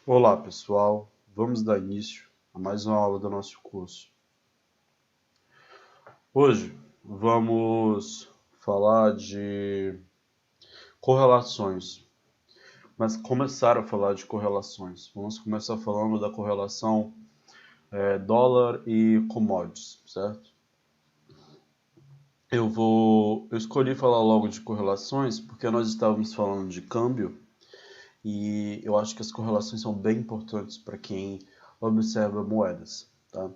Olá pessoal, vamos dar início a mais uma aula do nosso curso. Hoje vamos falar de correlações, mas começar a falar de correlações. Vamos começar falando da correlação dólar e commodities, certo? Eu escolhi falar logo de correlações porque nós estávamos falando de câmbio e eu acho que as correlações são bem importantes para quem observa moedas, tá?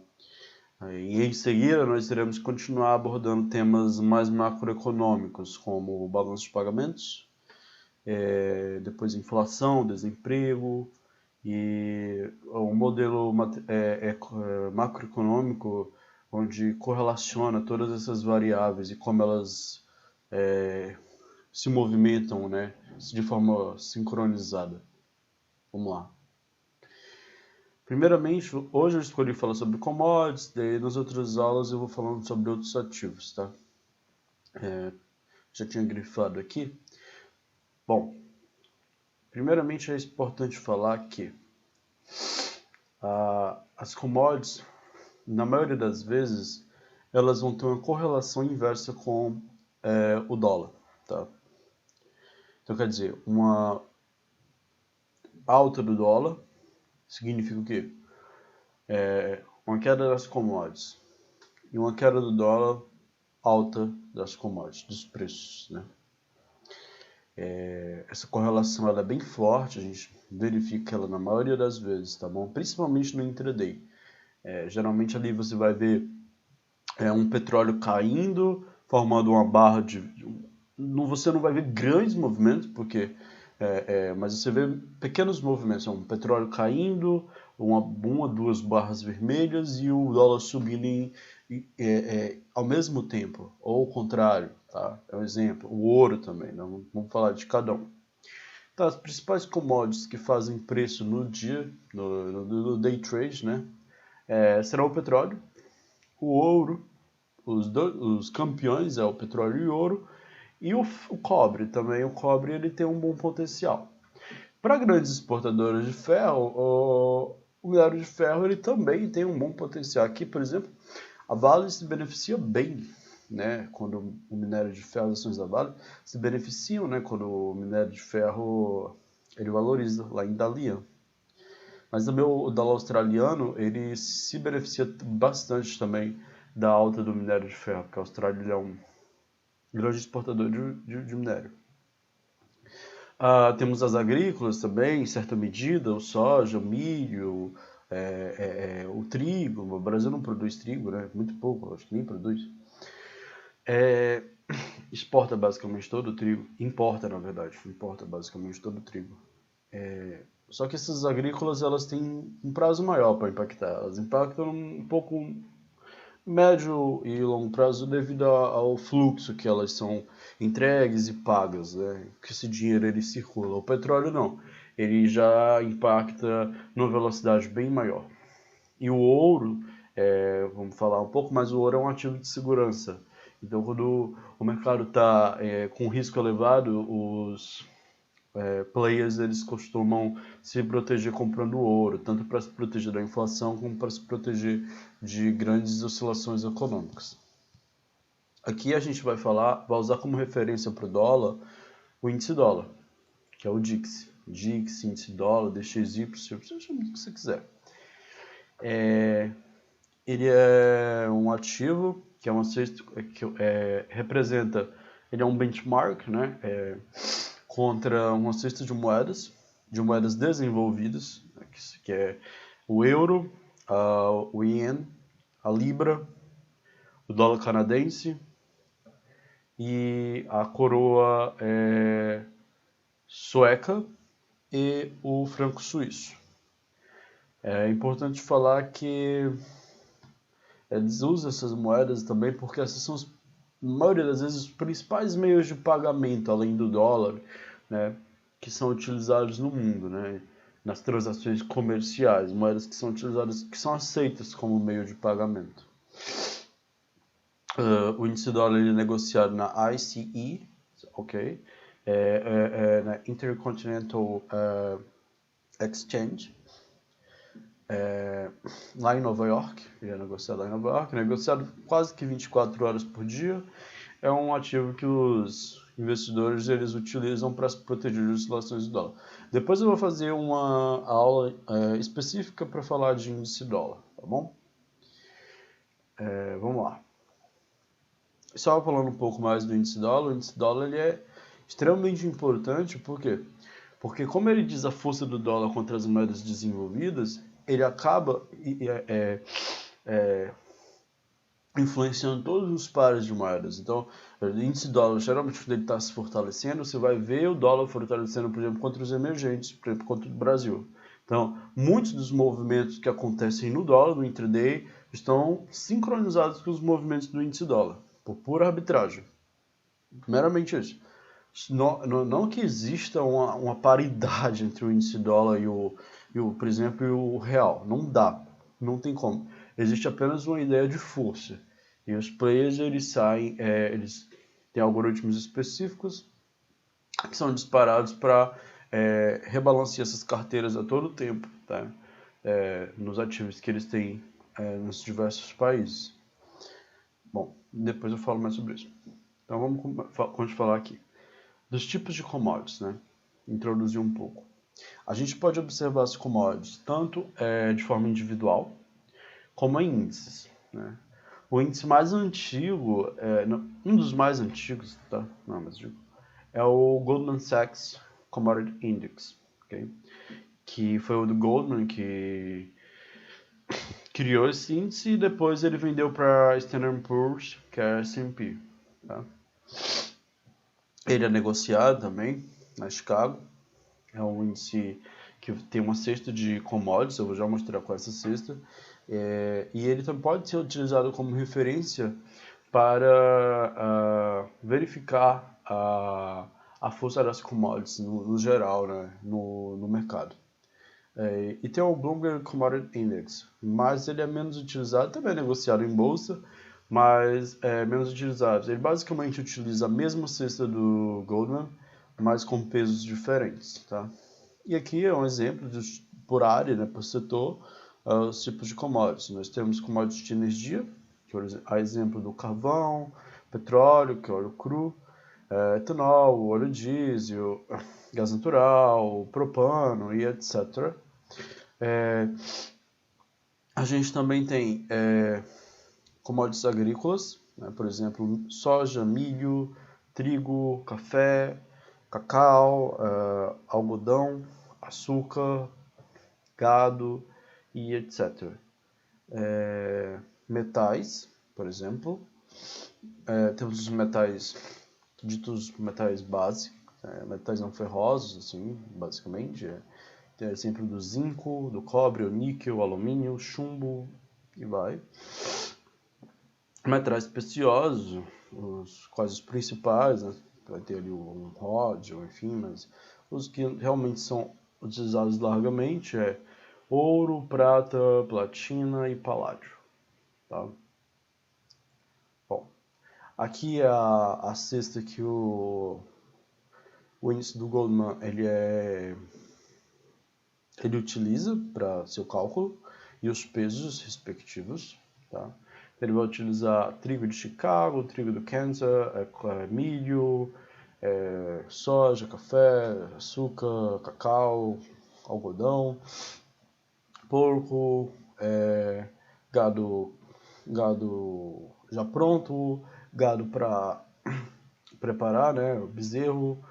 E em seguida nós iremos continuar abordando temas mais macroeconômicos, como o balanço de pagamentos, depois inflação, desemprego e um modelo macroeconômico onde correlaciona todas essas variáveis e como elas se movimentam, né, de forma sincronizada. Vamos lá. Primeiramente, hoje eu escolhi falar sobre commodities, daí nas outras aulas eu vou falando sobre outros ativos, tá? Já tinha grifado aqui. Bom, primeiramente é importante falar que as commodities, na maioria das vezes, elas vão ter uma correlação inversa com o dólar, tá? Então quer dizer, uma alta do dólar significa o quê? Uma queda das commodities e uma queda do dólar alta das commodities, dos preços, né? Essa correlação ela é bem forte, a gente verifica ela na maioria das vezes, tá bom? Principalmente no intraday. Geralmente ali você vai ver um petróleo caindo, formando uma barra de... Você não vai ver grandes movimentos, porque mas você vê pequenos movimentos, um petróleo caindo, uma, duas barras vermelhas e o dólar subindo ao mesmo tempo, ou ao contrário, tá? É um exemplo. O ouro também, né? Vamos falar de cada um. Tá, as principais commodities que fazem preço no dia, no day trade, né? Será o petróleo, o ouro, os campeões é o petróleo e o ouro, e o cobre também. O cobre ele tem um bom potencial. Para grandes exportadoras de ferro, o minério de ferro ele também tem um bom potencial. Aqui, por exemplo, a Vale se beneficia bem, né, quando o minério de ferro, as ações da Vale se beneficiam, né, quando o minério de ferro ele valoriza lá em Dalian. Mas também o dólar australiano ele se beneficia bastante também da alta do minério de ferro, porque a Austrália é um grande exportador de minério. Temos as agrícolas também, em certa medida, o soja, o milho, o trigo. O Brasil não produz trigo, né? Muito pouco, acho que nem produz. Exporta basicamente todo o trigo, importa na verdade, importa basicamente todo o trigo. Só que essas agrícolas elas têm um prazo maior para impactar, elas impactam um pouco médio e longo prazo devido ao fluxo que elas são entregues e pagas, né? Que esse dinheiro ele circula. O petróleo não, ele já impacta numa velocidade bem maior. E o ouro, vamos falar um pouco, mas o ouro é um ativo de segurança. Então, quando o mercado está com risco elevado, os players eles costumam se proteger comprando ouro, tanto para se proteger da inflação como para se proteger de grandes oscilações econômicas. Aqui a gente vai usar como referência para o dólar o índice dólar, que é o DIX. DIX, índice dólar, DXY, você chama do que você quiser. Ele é um ativo que é uma cesta que representa, ele é um benchmark, né? Contra uma cesta de moedas desenvolvidas, que é o euro, o ien, a libra, o dólar canadense e a coroa sueca e o franco suíço. É importante falar que eles usam essas moedas também porque essas são, na maioria das vezes, os principais meios de pagamento, além do dólar, né, que são utilizados no mundo, né, nas transações comerciais, moedas que são utilizadas, que são aceitas como meio de pagamento. O índice dólar ele é negociado na ICE, ok? Na Intercontinental Exchange. lá em Nova York, ele é negociado lá em Nova York, negociado quase que 24 horas por dia. É um ativo que os investidores eles utilizam para se proteger de oscilações do dólar. Depois eu vou fazer uma aula específica para falar de índice dólar, tá bom? Vamos lá. Só falando um pouco mais do índice dólar, o índice dólar ele é extremamente importante, por quê? Porque como ele diz a força do dólar contra as moedas desenvolvidas, ele acaba influenciando todos os pares de moedas. Então, o índice dólar, geralmente, quando ele está se fortalecendo, você vai ver o dólar fortalecendo, por exemplo, contra os emergentes, por exemplo, contra o Brasil. Então, muitos dos movimentos que acontecem no dólar, no intraday, estão sincronizados com os movimentos do índice dólar, por pura arbitragem. Meramente isso. Não que exista uma paridade entre o índice dólar por exemplo, e o real. Não dá. Não tem como. Existe apenas uma ideia de força. E os players, eles têm algoritmos específicos que são disparados para rebalancear essas carteiras a todo tempo, tá? Nos ativos que eles têm nos diversos países. Bom, depois eu falo mais sobre isso. Então vamos falar aqui dos tipos de commodities, né? Introduzir um pouco. A gente pode observar as commodities tanto de forma individual, como em índices, né? O índice mais antigo, um dos mais antigos, tá? Não, mas digo, é o Goldman Sachs Commodity Index, okay? Que foi o do Goldman que criou esse índice e depois ele vendeu para Standard Poor's, que é a S&P, tá? Ele é negociado também na Chicago. É um índice que tem uma cesta de commodities, eu vou já mostrar qual é essa cesta. E ele também pode ser utilizado como referência para verificar a força das commodities no geral, né, no mercado. E tem o Bloomberg Commodity Index, mas ele é menos utilizado, também é negociado em bolsa, mas é menos utilizado. Ele basicamente utiliza a mesma cesta do Goldman, mas com pesos diferentes, tá? E aqui é um exemplo por área, né, por setor, os tipos de commodities. Nós temos commodities de energia, que é a exemplo do carvão, petróleo, que é óleo cru, etanol, óleo diesel, gás natural, propano e etc. A gente também tem commodities agrícolas, né, por exemplo, soja, milho, trigo, café, cacau, algodão, açúcar, gado e etc. Metais, por exemplo, temos os metais ditos metais base, metais não ferrosos, assim, basicamente. Tem exemplo do zinco, do cobre, o níquel, o alumínio, chumbo e vai. Metais preciosos, quais os principais, né? Vai ter ali um ródio, enfim, mas os que realmente são utilizados largamente é ouro, prata, platina e paládio, tá? Bom, aqui é a cesta que o índice do Goldman ele utiliza para seu cálculo e os pesos respectivos, tá? Ele vai utilizar trigo de Chicago, trigo do Kansas, milho, soja, café, açúcar, cacau, algodão, porco, gado já pronto, gado para preparar, né, o bezerro.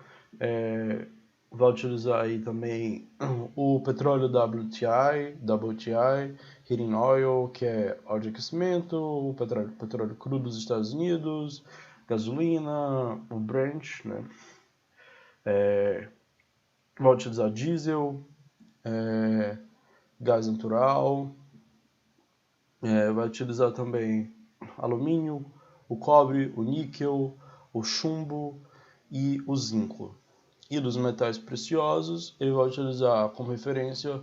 Vai utilizar aí também o petróleo WTI, heating oil, que é óleo de aquecimento, o petróleo cru dos Estados Unidos, gasolina, o Brent, né? Vai utilizar diesel, gás natural, vai utilizar também alumínio, o cobre, o níquel, o chumbo e o zinco. E dos metais preciosos, ele vai utilizar como referência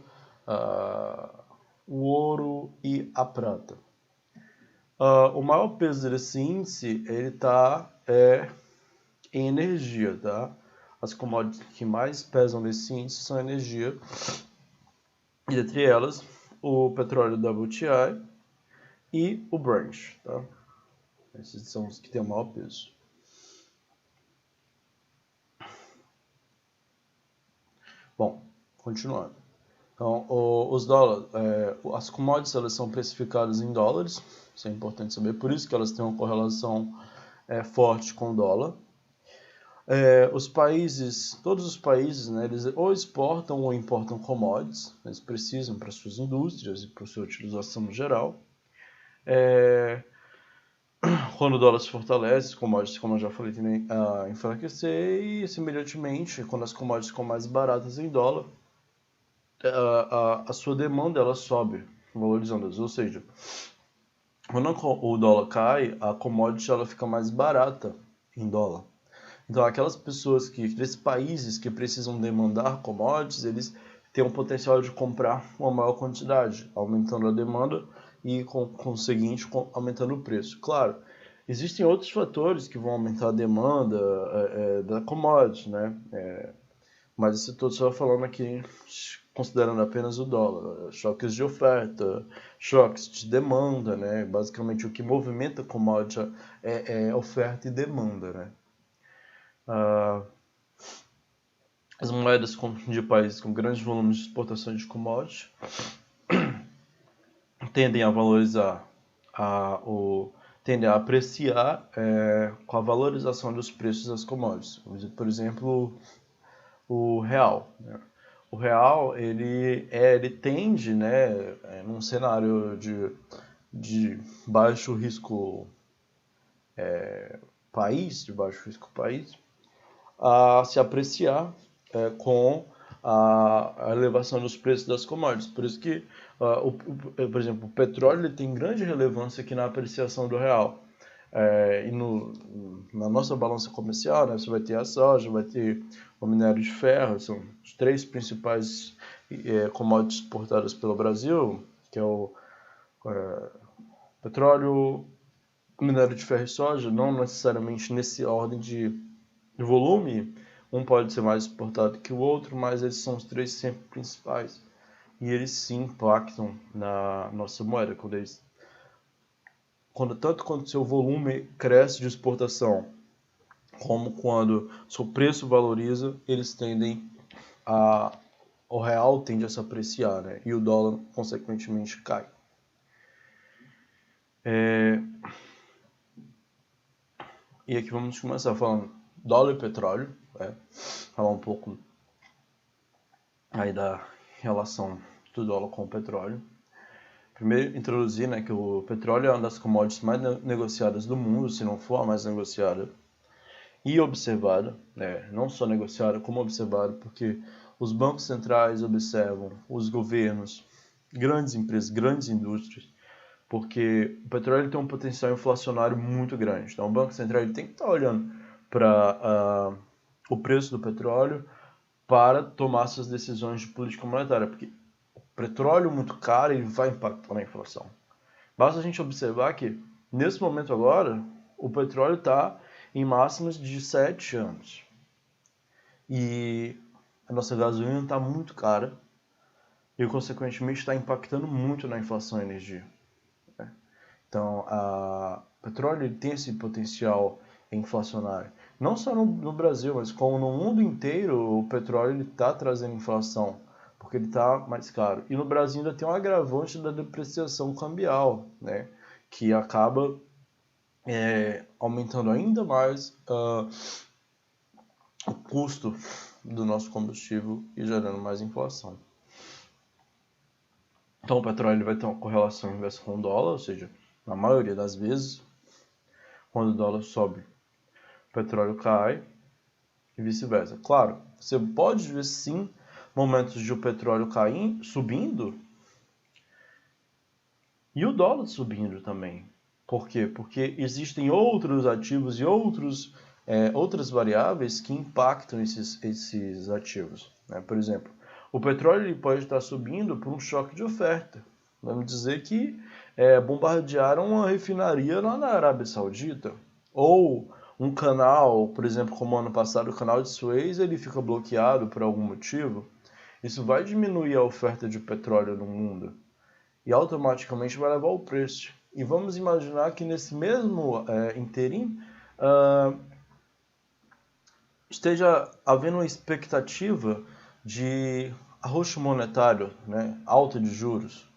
o ouro e a prata. O maior peso desse índice, ele está em energia, tá? As commodities que mais pesam nesse índice são energia, e entre elas, o petróleo WTI e o Brent, tá? Esses são os que têm o maior peso. Bom, continuando. Então, os dólares, as commodities, elas são precificadas em dólares, isso é importante saber, por isso que elas têm uma correlação forte com o dólar. Todos os países, né, eles ou exportam ou importam commodities, eles precisam para suas indústrias e para sua utilização no geral. Quando o dólar se fortalece, as commodities, como eu já falei, tendem a enfraquecer e, semelhantemente, quando as commodities ficam mais baratas em dólar, a sua demanda ela sobe, valorizando-as. Ou seja, quando o dólar cai, a commodity ela fica mais barata em dólar. Então, aqueles países que precisam demandar commodities, eles têm o potencial de comprar uma maior quantidade, aumentando a demanda e, conseguinte, aumentando o preço. Claro, existem outros fatores que vão aumentar a demanda da commodity, né? Mas isso todo só falando aqui, considerando apenas o dólar. Choques de oferta, choques de demanda, né? Basicamente, o que movimenta a commodity é oferta e demanda, né? As moedas de países com grandes volumes de exportação de commodities tendem a valorizar, tendem a apreciar com a valorização dos preços das commodities. Por exemplo, o real. Né? O real ele tende, né, num cenário de baixo risco de baixo risco país, a se apreciar com a elevação dos preços das commodities. Por isso que, por exemplo, o petróleo ele tem grande relevância aqui na apreciação do real. E na nossa balança comercial, né, você vai ter a soja, vai ter o minério de ferro, são os 3 principais commodities exportadas pelo Brasil, que é o petróleo, o minério de ferro e soja, não necessariamente nesse ordem de volume, um pode ser mais exportado que o outro, mas eles são os 3 sempre principais. E eles sim impactam na nossa moeda, tanto quando seu volume cresce de exportação, como quando seu preço valoriza, o real tende a se apreciar, né? E o dólar, consequentemente, cai. E aqui vamos começar falando dólar e petróleo, falar um pouco aí da relação do dólar com o petróleo. Primeiro, introduzir, né, que o petróleo é uma das commodities mais negociadas do mundo, se não for a mais negociada, e observada, né, não só negociada, como observada, porque os bancos centrais observam, os governos, grandes empresas, grandes indústrias, porque o petróleo tem um potencial inflacionário muito grande. Então, o Banco Central ele tem que estar olhando para o preço do petróleo para tomar suas decisões de política monetária, porque o petróleo muito caro ele vai impactar na inflação. Basta a gente observar que, nesse momento agora, o petróleo está em máximas de 7 anos. E a nossa gasolina está muito cara e, consequentemente, está impactando muito na inflação e energia. Então, o petróleo tem esse potencial inflacionário. Não só no Brasil, mas como no mundo inteiro, o petróleo está trazendo inflação, porque ele está mais caro. E no Brasil ainda tem um agravante da depreciação cambial, né, que acaba aumentando ainda mais o custo do nosso combustível e gerando mais inflação. Então, o petróleo vai ter uma correlação inversa com o dólar, ou seja, na maioria das vezes, quando o dólar sobe, o petróleo cai e vice-versa. Claro, você pode ver sim momentos de o petróleo subindo e o dólar subindo também. Por quê? Porque existem outros ativos e outras variáveis que impactam esses ativos. Né? Por exemplo, o petróleo ele pode estar subindo por um choque de oferta. Vamos dizer que bombardearam uma refinaria lá na Arábia Saudita. Ou um canal, por exemplo, como ano passado, o canal de Suez, ele fica bloqueado por algum motivo. Isso vai diminuir a oferta de petróleo no mundo. e automaticamente vai levar o preço. E vamos imaginar que nesse mesmo interim esteja havendo uma expectativa de arroxo monetário, né? Alta de juros.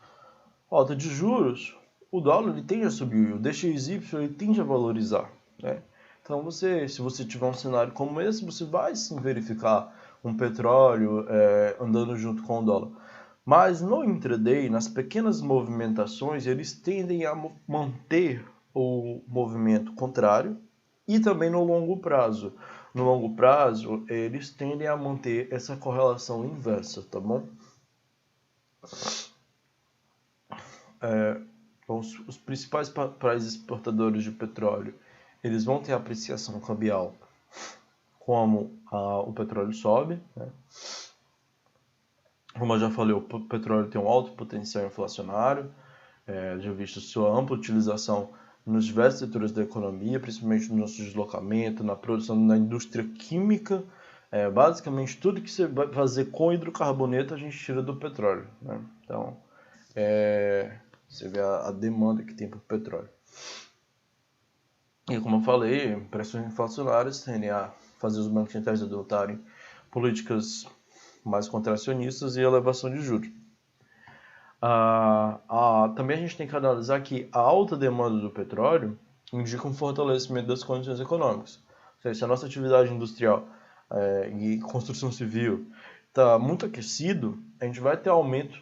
Alta de juros, o dólar ele tende a subir, o DXY ele tende a valorizar, né? Então, se você tiver um cenário como esse, você vai sim verificar um petróleo andando junto com o dólar. Mas no intraday, nas pequenas movimentações, eles tendem a manter o movimento contrário e também no longo prazo. No longo prazo, eles tendem a manter essa correlação inversa, tá bom? Os principais países exportadores de petróleo, eles vão ter apreciação cambial como o petróleo sobe, né? Como eu já falei, o petróleo tem um alto potencial inflacionário, já visto sua ampla utilização nos diversos setores da economia, principalmente no nosso deslocamento, na produção, na indústria química. Basicamente, tudo que você vai fazer com hidrocarboneto, a gente tira do petróleo, né? Então, você vê a demanda que tem por petróleo. E como eu falei, pressões inflacionárias tendem a fazer os bancos centrais adotarem políticas mais contracionistas e elevação de juros. Também a gente tem que analisar que a alta demanda do petróleo indica um fortalecimento das condições econômicas. Ou seja, se a nossa atividade industrial e construção civil está muito aquecido, a gente vai ter aumento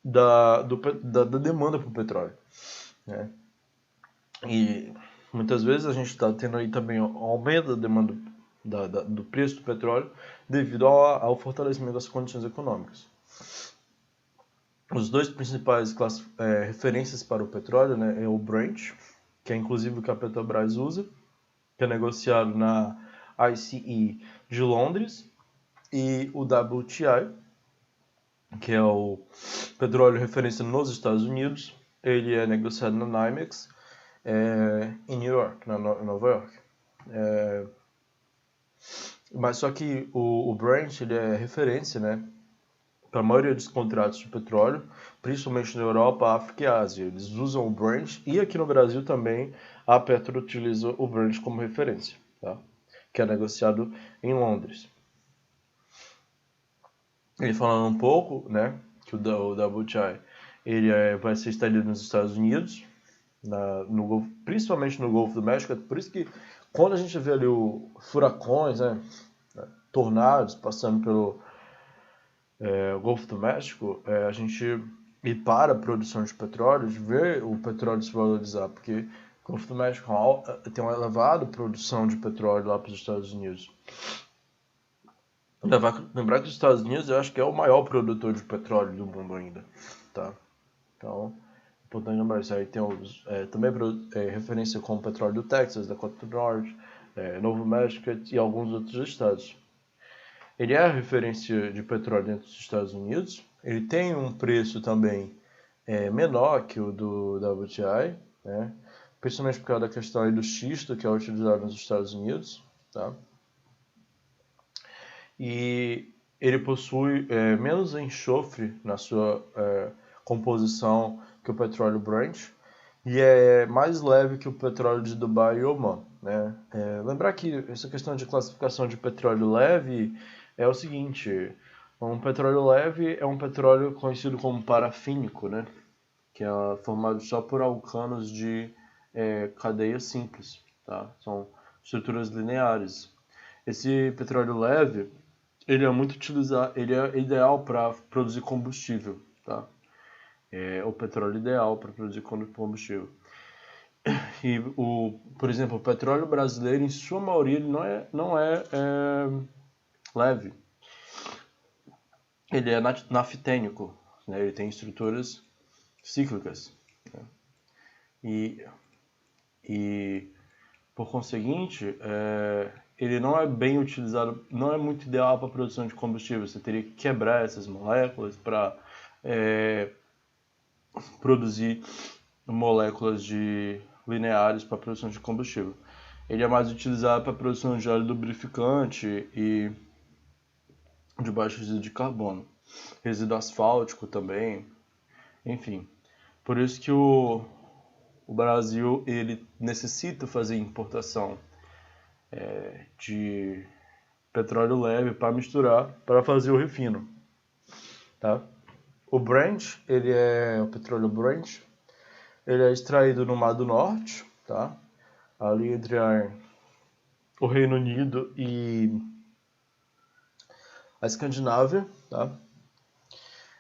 da demanda por petróleo, né? E muitas vezes a gente está tendo aí também um aumento da demanda do preço do petróleo devido ao fortalecimento das condições econômicas. Os dois principais referências para o petróleo, né, é o Brent, que é inclusive o que a Petrobras usa, que é negociado na ICE de Londres, e o WTI, que é o petróleo referência nos Estados Unidos. Ele é negociado na NYMEX, em New York, Nova York. Mas só que o Brent ele é referência, né, para a maioria dos contratos de petróleo, principalmente na Europa, África e Ásia. Eles usam o Brent e aqui no Brasil também a Petro utiliza o Brent como referência, tá? Que é negociado em Londres. Ele falando um pouco, né, que o WTI ele vai ser instalado nos Estados Unidos, principalmente no Golfo do México. É por isso que quando a gente vê ali furacões, né, tornados passando pelo Golfo do México, a gente ir para a produção de petróleo, de ver o petróleo se valorizar, porque o Golfo do México tem uma elevada produção de petróleo lá para os Estados Unidos. Lembrar que os Estados Unidos eu acho que é o maior produtor de petróleo do mundo ainda, tá? Então, importante lembrar isso aí. Tem também referência com o petróleo do Texas, da Dakota do Norte, Novo México e alguns outros estados. Ele é a referência de petróleo dentro dos Estados Unidos. Ele tem um preço também menor que o do WTI, né? Principalmente por causa da questão aí do xisto que é utilizado nos Estados Unidos, tá? E ele possui menos enxofre na sua composição que o petróleo Brent e é mais leve que o petróleo de Dubai e Oman, né? Lembrar que essa questão de classificação de petróleo leve é o seguinte: um petróleo leve é um petróleo conhecido como parafínico, né? Que é formado só por alcanos de cadeia simples, tá? São estruturas lineares. Esse petróleo leve ele é muito utilizado, ele é ideal para produzir combustível, tá? É o petróleo ideal para produzir combustível. E por exemplo, o petróleo brasileiro, em sua maioria, ele não é leve. Ele é naftênico, né? Ele tem estruturas cíclicas, né? E por conseguinte, ele não é bem utilizado, não é muito ideal para a produção de combustível. Você teria que quebrar essas moléculas para produzir moléculas lineares para a produção de combustível. Ele é mais utilizado para a produção de óleo lubrificante e de baixo resíduo de carbono. Resíduo asfáltico também. Enfim, por isso que o Brasil ele necessita fazer importação de petróleo leve para misturar, para fazer o refino, tá? O Brent, o petróleo Brent, ele é extraído no Mar do Norte, tá? Ali entre o Reino Unido e a Escandinávia, tá?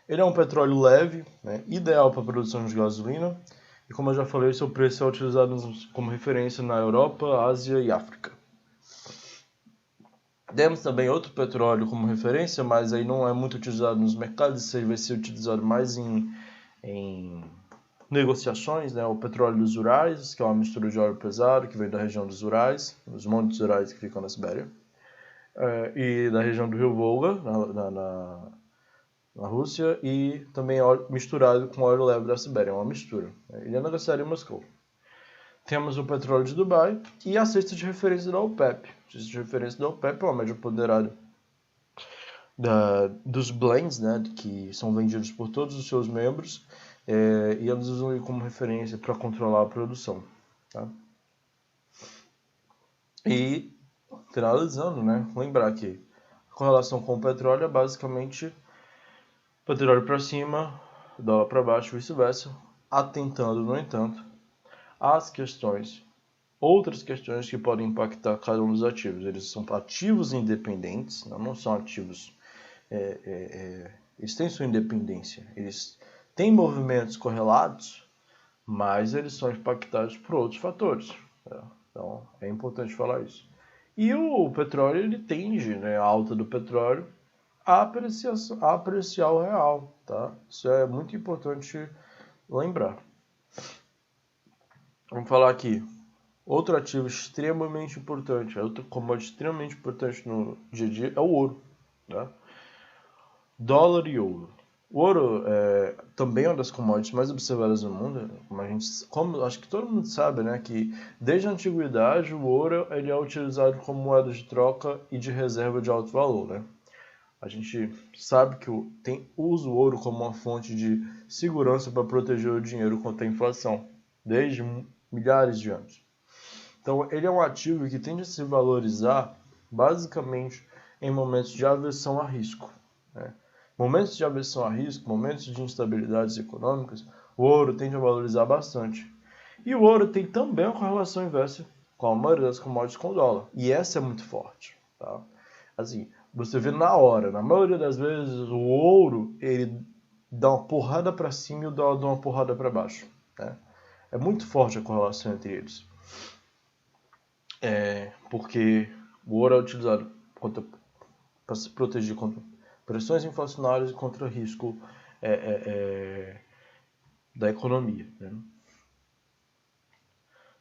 Ele é um petróleo leve, né? Ideal para a produção de gasolina. E como eu já falei, seu preço é utilizado como referência na Europa, Ásia e África. Temos também outro petróleo como referência, mas aí não é muito utilizado nos mercados, isso aí vai ser utilizado mais em negociações, né? O petróleo dos Urais, que é uma mistura de óleo pesado que vem da região dos Urais, dos montes Urais que ficam na Sibéria, e da região do rio Volga, na Rússia, e também óleo misturado com óleo leve da Sibéria, é uma mistura. Ele é negociado em Moscou. Temos o petróleo de Dubai e a cesta de referência da OPEP. A cesta de referência da OPEP é uma média ponderada dos blends, né, que são vendidos por todos os seus membros, e eles usam ele como referência para controlar a produção. Tá? E, finalizando, né, lembrar que a correlação com o petróleo é basicamente petróleo para cima, dólar para baixo, vice-versa, atentando, no entanto, às outras questões que podem impactar cada um dos ativos. Eles são ativos independentes, não são ativos. Eles têm sua independência. Eles têm movimentos correlatos, mas eles são impactados por outros fatores. Então, é importante falar isso. E o petróleo, ele tende, né, a alta do petróleo, a apreciar o real. Tá? Isso é muito importante lembrar. Vamos falar aqui. Outro ativo extremamente importante, outro commodity extremamente importante no dia a dia é o ouro. Tá? Dólar e ouro. O ouro também é uma das commodities mais observadas no mundo. Como acho que todo mundo sabe, né, que desde a antiguidade o ouro ele é utilizado como moeda de troca e de reserva de alto valor. Né? A gente sabe que usa o ouro como uma fonte de segurança para proteger o dinheiro contra a inflação, desde milhares de anos. Então, ele é um ativo que tende a se valorizar basicamente em momentos de aversão a risco. Né? Momentos de aversão a risco, momentos de instabilidades econômicas, o ouro tende a valorizar bastante. E o ouro tem também uma correlação inversa com a maioria das commodities com o dólar. E essa é muito forte. Tá? Assim, você vê na hora, na maioria das vezes, o ouro ele dá uma porrada para cima e o dólar dá uma porrada para baixo. Né? É muito forte a correlação entre eles. Porque o ouro é utilizado para se proteger contra pressões inflacionárias e contra risco da economia. Né?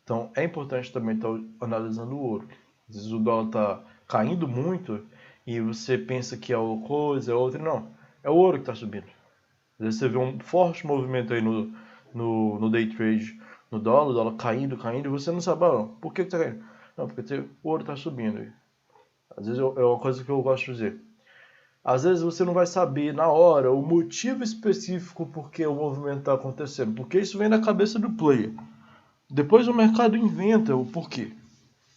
Então, é importante também estar analisando o ouro. Às vezes o dólar está caindo muito e você pensa que é uma coisa, é outra. Não, é o ouro que está subindo. Às vezes você vê um forte movimento aí no day trade, no dólar, o dólar caindo, e você não sabe, por que está caindo? Não, porque o ouro está subindo. Às vezes é uma coisa que eu gosto de dizer. Às vezes você não vai saber na hora o motivo específico por que o movimento está acontecendo, porque isso vem da cabeça do player. Depois o mercado inventa o porquê,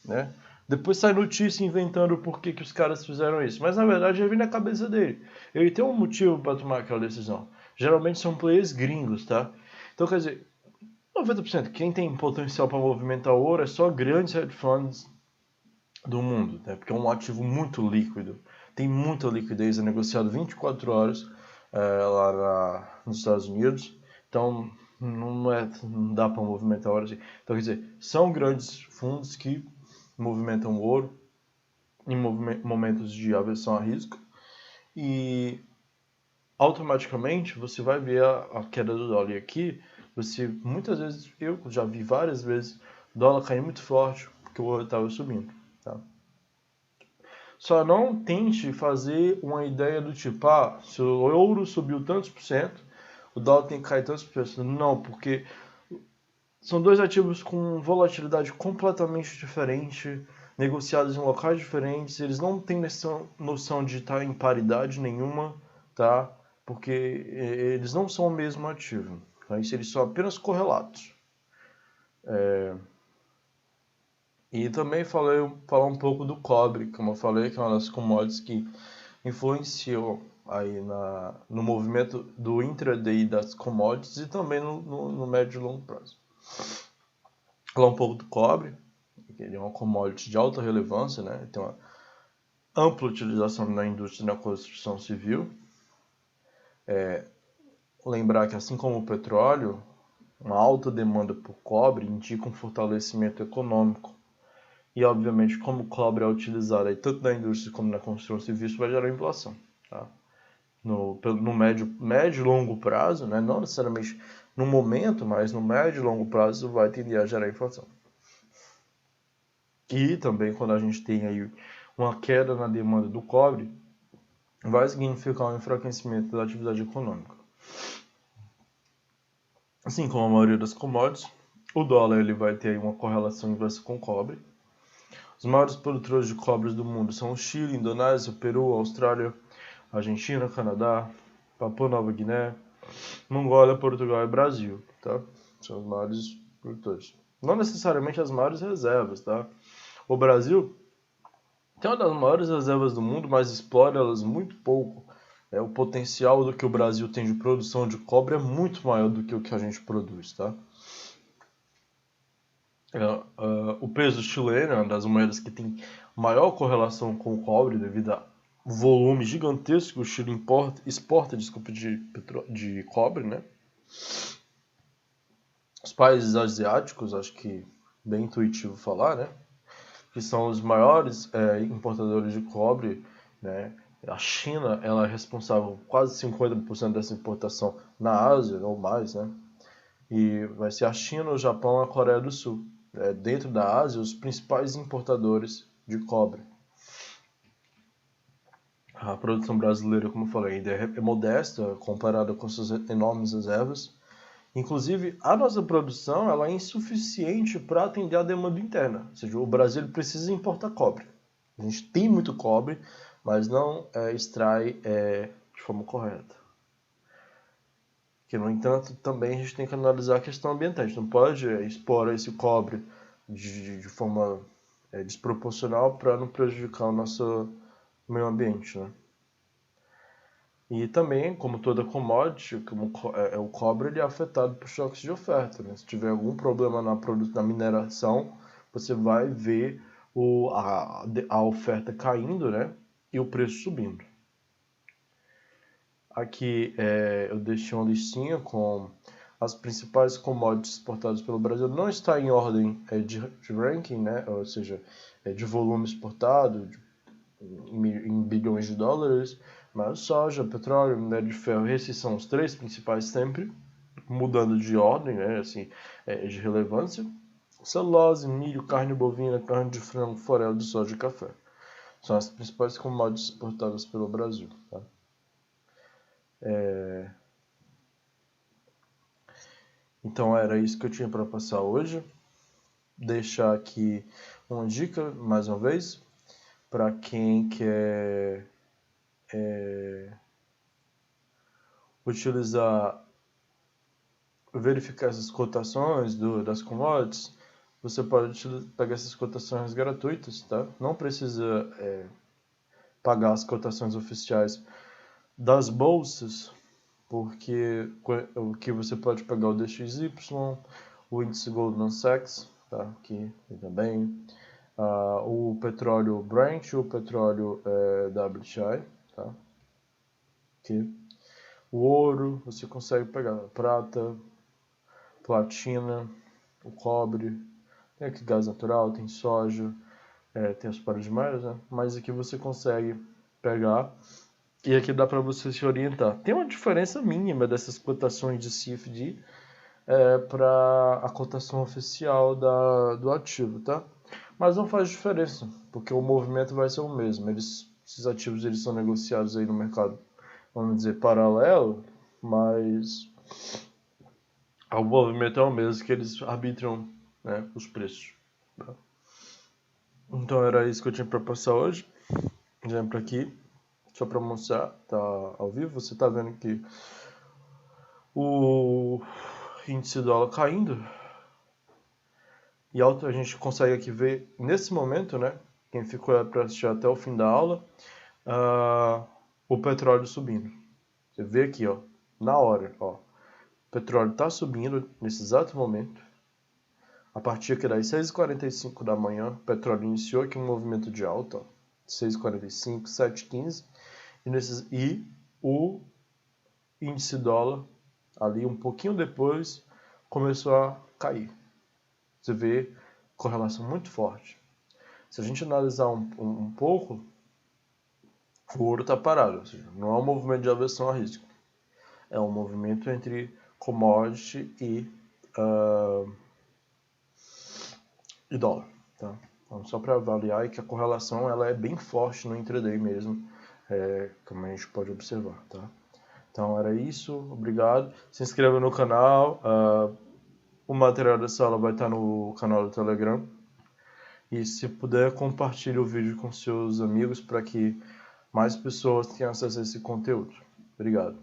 né? Depois sai notícia inventando o porquê que os caras fizeram isso. Mas na verdade já vem na cabeça dele. Ele tem um motivo para tomar aquela decisão. Geralmente são players gringos, tá? Então quer dizer, 90% quem tem potencial para movimentar ouro é só grandes hedge funds do mundo, né? Porque é um ativo muito líquido. Tem muita liquidez, é negociado 24 horas lá nos Estados Unidos. Então não dá para movimentar ouro assim. Então quer dizer, são grandes fundos que movimentam ouro em momentos de aversão a risco e automaticamente você vai ver a queda do dólar. E aqui, muitas vezes, eu já vi várias vezes, o dólar cair muito forte porque o ouro estava subindo. Tá? Só não tente fazer uma ideia do tipo, se o ouro subiu tantos por cento, o dólar tem que cair tantos por cento. Não, porque são dois ativos com volatilidade completamente diferente, negociados em locais diferentes, eles não têm noção de estar em paridade nenhuma, tá? porque eles não são o mesmo ativo, mas eles são apenas correlatos. E também falar um pouco do cobre, como eu falei, que é uma das commodities que influenciou aí no movimento do intraday das commodities e também no médio e longo prazo. Falar um pouco do cobre, que ele é uma commodity de alta relevância, né? Ele tem uma ampla utilização na indústria e na construção civil. Lembrar que, assim como o petróleo, uma alta demanda por cobre indica um fortalecimento econômico. E, obviamente, como o cobre é utilizado aí, tanto na indústria como na construção civil, isso vai gerar inflação. Tá? No médio e longo prazo, né? Não necessariamente no momento, mas no médio e longo prazo vai tender a gerar inflação. E também quando a gente tem aí uma queda na demanda do cobre, vai significar um enfraquecimento da atividade econômica. Assim como a maioria das commodities, o dólar ele vai ter aí uma correlação inversa com o cobre. Os maiores produtores de cobre do mundo são o Chile, Indonésia, Peru, Austrália, Argentina, Canadá, Papua Nova Guiné, Mongólia, Portugal e Brasil, tá? São os maiores produtores. Não necessariamente as maiores reservas, tá? O Brasil tem uma das maiores reservas do mundo, mas explora elas muito pouco. O potencial do que o Brasil tem de produção de cobre é muito maior do que o que a gente produz, tá? O peso chileno é uma das moedas que tem maior correlação com o cobre devido ao volume gigantesco que o Chile exporta de cobre, né? Os países asiáticos, acho que bem intuitivo falar, né? Que são os maiores importadores de cobre, né? A China ela é responsável por quase 50% dessa importação na Ásia, ou mais, né? E vai ser a China, o Japão e a Coreia do Sul. Dentro da Ásia, os principais importadores de cobre. A produção brasileira, como eu falei, ainda é modesta comparada com suas enormes reservas. Inclusive, a nossa produção ela é insuficiente para atender a demanda interna. Ou seja, o Brasil precisa importar cobre. A gente tem muito cobre, mas não extrai de forma correta. Que, no entanto, também a gente tem que analisar a questão ambiental. A gente não pode expor esse cobre de forma desproporcional para não prejudicar o nosso meio ambiente, né? E também, como toda commodity, o cobre ele é afetado por choques de oferta, né? Se tiver algum problema na mineração, você vai ver a oferta caindo, né? E o preço subindo. Aqui eu deixei uma listinha com as principais commodities exportadas pelo Brasil. Não está em ordem de ranking, né? Ou seja, de volume exportado, em bilhões de dólares, mas soja, petróleo, minério de ferro, esses são os três principais sempre, mudando de ordem, né? Assim, de relevância. Celulose, milho, carne bovina, carne de frango, farelo de soja e café. São as principais commodities exportadas pelo Brasil, tá? Então era isso que eu tinha para passar hoje. Deixar aqui uma dica, mais uma vez, para quem quer verificar essas cotações das commodities. Você pode pegar essas cotações gratuitas, tá? Não precisa pagar as cotações oficiais das bolsas, porque o que você pode pegar o DXY, o índice Goldman Sachs, tá? Aqui também, o petróleo Brent, o petróleo WTI, tá? Aqui. O ouro, você consegue pegar prata, platina, o cobre, tem aqui gás natural, tem soja, tem as paradigmas, né? Mas aqui você consegue pegar e aqui dá para você se orientar. Tem uma diferença mínima dessas cotações de CFD para a cotação oficial do ativo, tá? Mas não faz diferença, porque o movimento vai ser o mesmo. Esses ativos eles são negociados aí no mercado, vamos dizer, paralelo, mas o movimento é o mesmo, que eles arbitram, né, os preços. Tá? Então era isso que eu tinha para passar hoje. Exemplo aqui. só para mostrar, tá ao vivo, você está vendo que o índice dólar caindo. E alto, a gente consegue aqui ver, nesse momento, né, quem ficou para assistir até o fim da aula, o petróleo subindo. Você vê aqui, ó, na hora, ó, o petróleo está subindo nesse exato momento. A partir aqui das 6h45 da manhã, o petróleo iniciou aqui um movimento de alta, ó, 6h45, 7h15, e o índice dólar, ali um pouquinho depois, começou a cair. Você vê correlação muito forte. Se a gente analisar um pouco, o ouro está parado, ou seja, não é um movimento de aversão a risco. É um movimento entre commodity e dólar. Tá? Então, só para avaliar que a correlação ela é bem forte no intraday mesmo, como a gente pode observar. Tá? Então era isso, obrigado. Se inscreva no canal, o material dessa aula vai estar no canal do Telegram. E se puder, compartilhe o vídeo com seus amigos para que mais pessoas tenham acesso a esse conteúdo. Obrigado.